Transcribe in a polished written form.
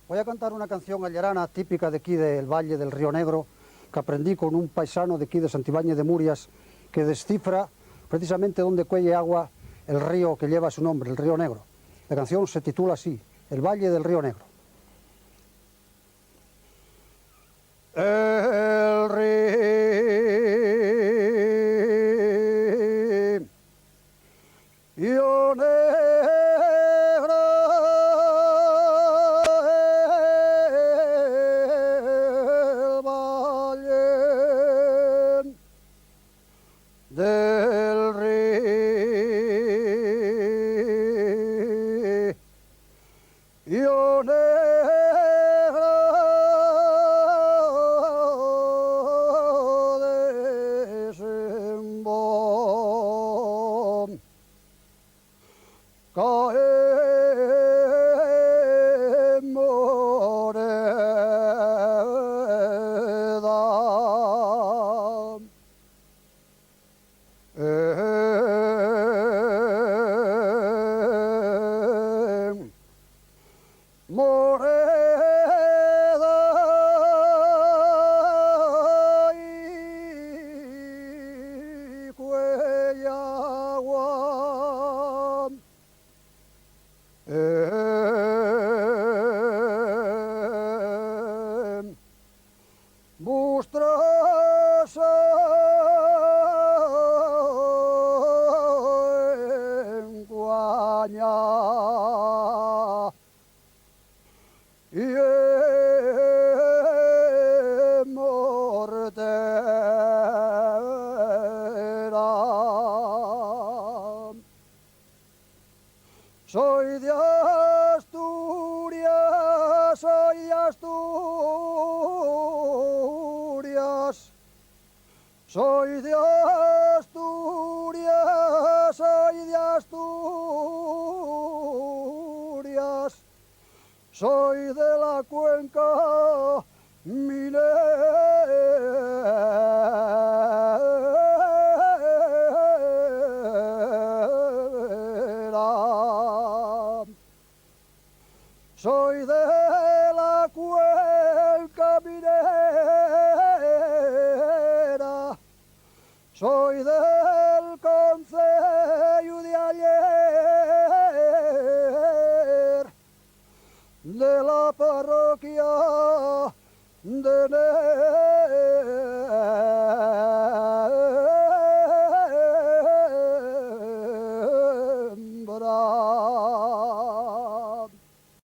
Voy a cantar una canción allarana típica de aquí del Valle del Río Negro, que aprendí con un paisano de aquí de Santibáñez de Murias, que descifra precisamente dónde cuelle agua el río que lleva su nombre, el Río Negro. La canción se titula así, El Valle del Río Negro. El río negro, el valle del río negro desemboca en Moreda, Moreda y Cuellagua. Bustroso en Guaña y en Mortera. Soy de Asturias, soy de Asturias, soy de Asturias, soy de Asturias, soy de la cuenca minera. Soy de la cuenca minera, soy del concello de ayer, de la parroquia de Nembra.